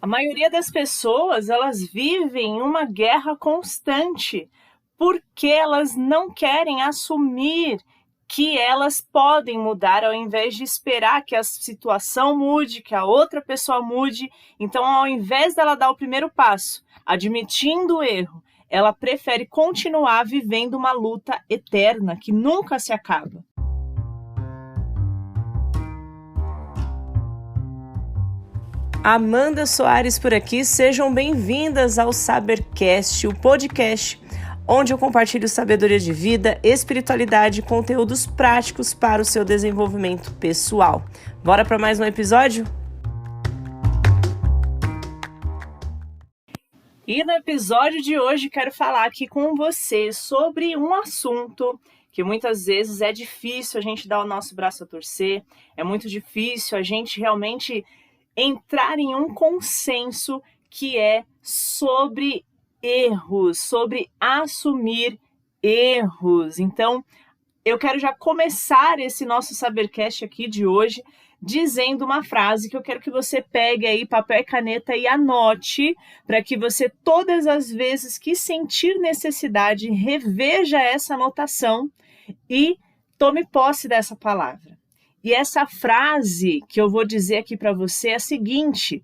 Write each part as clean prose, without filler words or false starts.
A maioria das pessoas, elas vivem uma guerra constante, porque elas não querem assumir que elas podem mudar ao invés de esperar que a situação mude, que a outra pessoa mude. Então, ao invés dela dar o primeiro passo, admitindo o erro, ela prefere continuar vivendo uma luta eterna que nunca se acaba. Amanda Soares por aqui, sejam bem-vindas ao Sabercast, o podcast onde eu compartilho sabedoria de vida, espiritualidade e conteúdos práticos para o seu desenvolvimento pessoal. Bora para mais um episódio? E no episódio de hoje quero falar aqui com você sobre um assunto que muitas vezes é difícil a gente dar o nosso braço a torcer, é muito difícil a gente realmente entrar em um consenso que é sobre erros, sobre assumir erros. Então, eu quero já começar esse nosso Sabercast aqui de hoje dizendo uma frase que eu quero que você pegue aí papel e caneta e anote, para que você, todas as vezes que sentir necessidade, reveja essa anotação e tome posse dessa palavra. E essa frase que eu vou dizer aqui para você é a seguinte: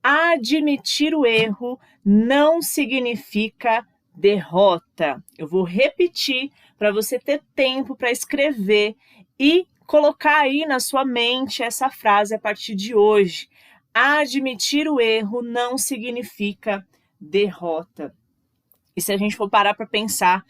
admitir o erro não significa derrota. Eu vou repetir para você ter tempo para escrever e colocar aí na sua mente essa frase a partir de hoje. Admitir o erro não significa derrota. E se a gente for parar para pensar,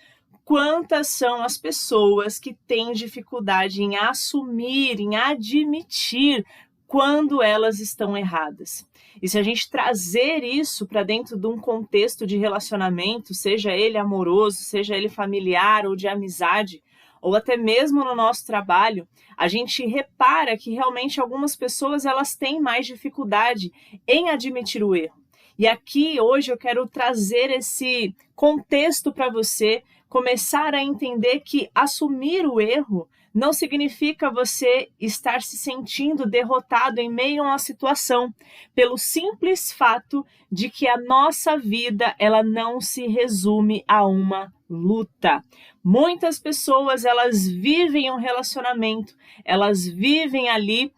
quantas são as pessoas que têm dificuldade em assumir, em admitir quando elas estão erradas? E se a gente trazer isso para dentro de um contexto de relacionamento, seja ele amoroso, seja ele familiar ou de amizade, ou até mesmo no nosso trabalho, a gente repara que realmente algumas pessoas elas têm mais dificuldade em admitir o erro. E aqui hoje eu quero trazer esse contexto para você começar a entender que assumir o erro não significa você estar se sentindo derrotado em meio a uma situação, pelo simples fato de que a nossa vida ela não se resume a uma luta. Muitas pessoas elas vivem um relacionamento, elas vivem ali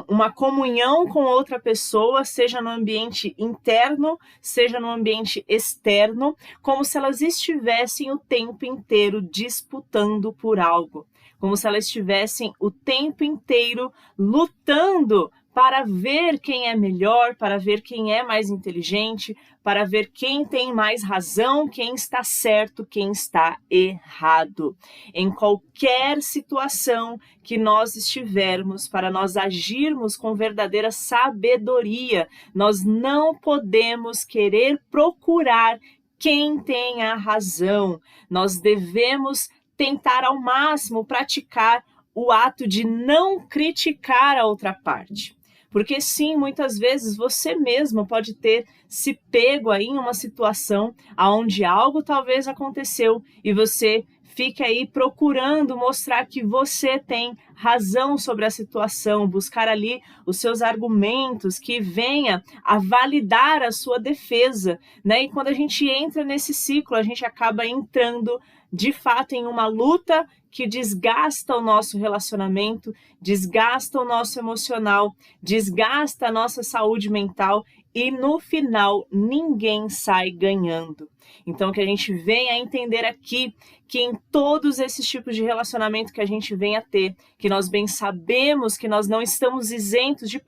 uma comunhão com outra pessoa, seja no ambiente interno, seja no ambiente externo, como se elas estivessem o tempo inteiro disputando por algo, como se elas estivessem o tempo inteiro lutando para ver quem é melhor, para ver quem é mais inteligente, para ver quem tem mais razão, quem está certo, quem está errado. Em qualquer situação que nós estivermos, para nós agirmos com verdadeira sabedoria, nós não podemos querer procurar quem tem a razão. Nós devemos tentar ao máximo praticar o ato de não criticar a outra parte. Porque sim, muitas vezes você mesmo pode ter se pego aí em uma situação onde algo talvez aconteceu e você fica aí procurando mostrar que você tem razão sobre a situação, buscar ali os seus argumentos que venha a validar a sua defesa, né? E quando a gente entra nesse ciclo, a gente acaba entrando de fato em uma luta que desgasta o nosso relacionamento, desgasta o nosso emocional, desgasta a nossa saúde mental e no final ninguém sai ganhando. Então que a gente venha a entender aqui que em todos esses tipos de relacionamento que a gente vem a ter, que nós bem sabemos que nós não estamos isentos de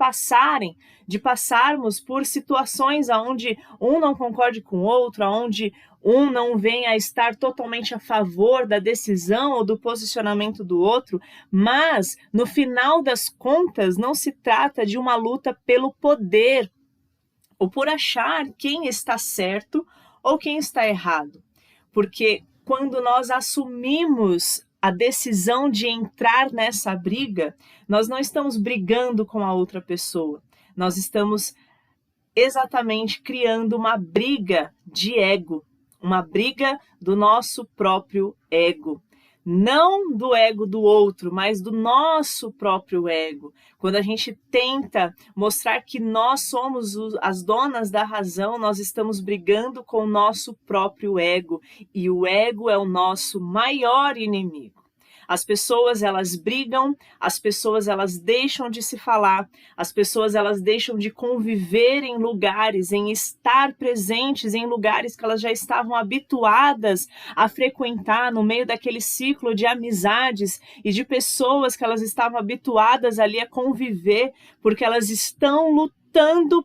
passarmos por situações onde um não concorde com o outro, onde um não venha a estar totalmente a favor da decisão ou do posicionamento do outro, mas no final das contas não se trata de uma luta pelo poder ou por achar quem está certo ou quem está errado. Porque quando nós assumimos a decisão de entrar nessa briga, nós não estamos brigando com a outra pessoa. Nós estamos exatamente criando uma briga de ego, uma briga do nosso próprio ego. não do ego do outro, mas do nosso próprio ego. Quando a gente tenta mostrar que nós somos as donas da razão, nós estamos brigando com o nosso próprio ego, e o ego é o nosso maior inimigo. As pessoas, elas brigam, as pessoas, elas deixam de se falar, as pessoas, elas deixam de conviver em lugares, em estar presentes em lugares que elas já estavam habituadas a frequentar, no meio daquele ciclo de amizades e de pessoas que elas estavam habituadas ali a conviver, porque elas estão lutando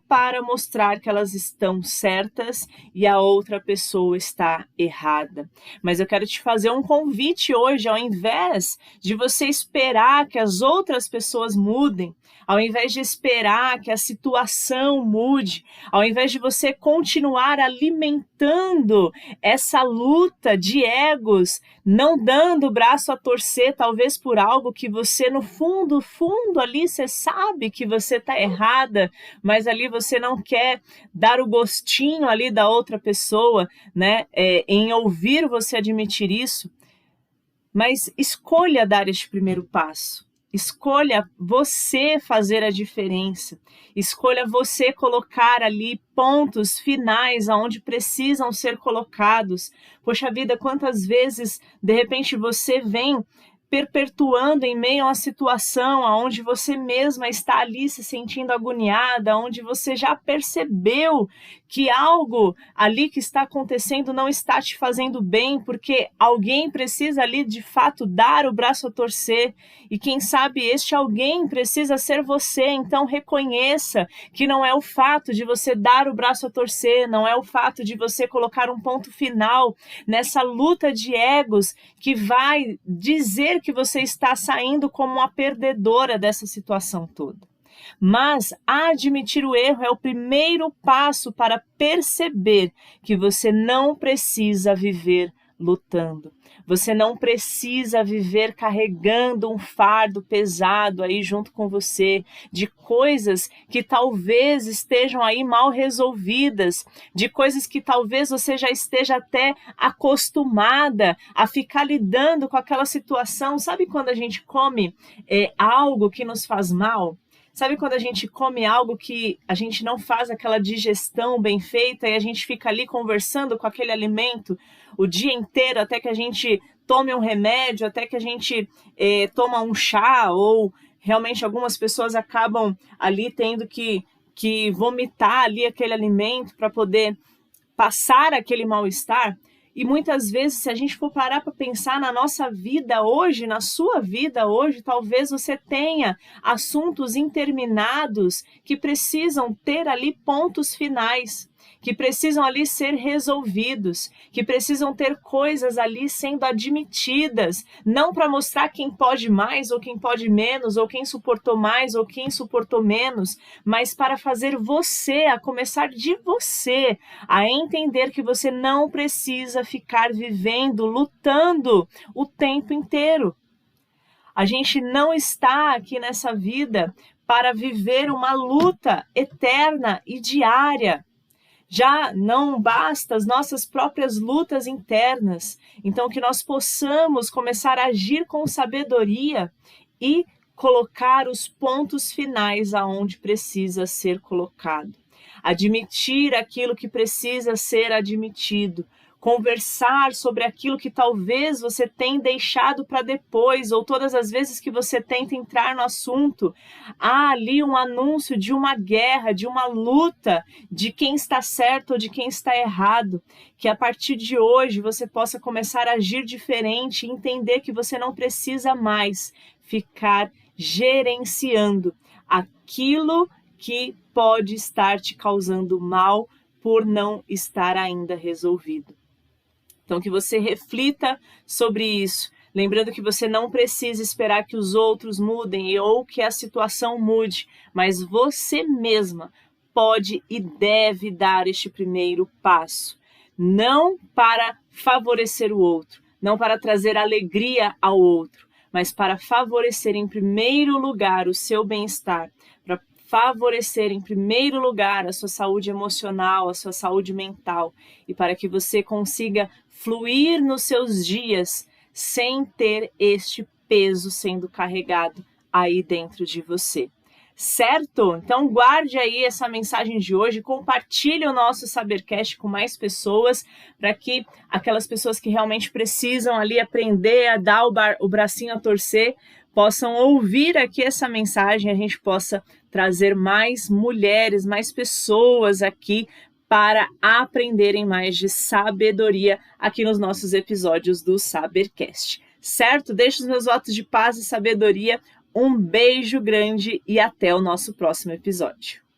para mostrar que elas estão certas e a outra pessoa está errada. Mas eu quero te fazer um convite hoje, ao invés de você esperar que as outras pessoas mudem, ao invés de esperar que a situação mude, ao invés de você continuar alimentando essa luta de egos, não dando o braço a torcer, talvez por algo que você no fundo ali você sabe que você está errada, mas ali você não quer dar o gostinho ali da outra pessoa, né, em ouvir você admitir isso, mas escolha dar este primeiro passo. Escolha você fazer a diferença. Escolha você colocar ali pontos finais aonde precisam ser colocados. Poxa vida, quantas vezes, de repente, você vem perpetuando em meio a uma situação onde você mesma está ali se sentindo agoniada, onde você já percebeu que algo ali que está acontecendo não está te fazendo bem, porque alguém precisa ali de fato dar o braço a torcer, e quem sabe este alguém precisa ser você. Então reconheça que não é o fato de você dar o braço a torcer, não é o fato de você colocar um ponto final nessa luta de egos que vai dizer que você está saindo como uma perdedora dessa situação toda. Mas admitir o erro é o primeiro passo para perceber que você não precisa viver lutando. Você não precisa viver carregando um fardo pesado aí junto com você, de coisas que talvez estejam aí mal resolvidas, de coisas que talvez você já esteja até acostumada a ficar lidando com aquela situação. Sabe quando a gente come algo que nos faz mal? Sabe quando a gente come algo que a gente não faz aquela digestão bem feita e a gente fica ali conversando com aquele alimento o dia inteiro, até que a gente tome um remédio, até que a gente toma um chá, ou realmente algumas pessoas acabam ali tendo que vomitar ali aquele alimento para poder passar aquele mal-estar? E muitas vezes, se a gente for parar para pensar na nossa vida hoje, na sua vida hoje, talvez você tenha assuntos interminados que precisam ter ali pontos finais, que precisam ali ser resolvidos, que precisam ter coisas ali sendo admitidas, não para mostrar quem pode mais ou quem pode menos, ou quem suportou mais ou quem suportou menos, mas para fazer você, a começar de você, a entender que você não precisa ficar vivendo, lutando o tempo inteiro. A gente não está aqui nessa vida para viver uma luta eterna e diária. Já não basta as nossas próprias lutas internas, então que nós possamos começar a agir com sabedoria e colocar os pontos finais aonde precisa ser colocado. Admitir aquilo que precisa ser admitido, conversar sobre aquilo que talvez você tenha deixado para depois, ou todas as vezes que você tenta entrar no assunto, há ali um anúncio de uma guerra, de uma luta, de quem está certo ou de quem está errado, que a partir de hoje você possa começar a agir diferente e entender que você não precisa mais ficar gerenciando aquilo que pode estar te causando mal por não estar ainda resolvido. Então, que você reflita sobre isso, lembrando que você não precisa esperar que os outros mudem ou que a situação mude, mas você mesma pode e deve dar este primeiro passo. Não para favorecer o outro, não para trazer alegria ao outro, mas para favorecer em primeiro lugar o seu bem-estar, para favorecer em primeiro lugar a sua saúde emocional, a sua saúde mental, e para que você consiga fluir nos seus dias sem ter este peso sendo carregado aí dentro de você. Certo? Então guarde aí essa mensagem de hoje, compartilhe o nosso Sabercast com mais pessoas, para que aquelas pessoas que realmente precisam ali aprender a dar o bracinho a torcer, possam ouvir aqui essa mensagem, a gente possa trazer mais mulheres, mais pessoas aqui para aprenderem mais de sabedoria aqui nos nossos episódios do Sabercast. Certo? Deixo os meus votos de paz e sabedoria. Um beijo grande e até o nosso próximo episódio.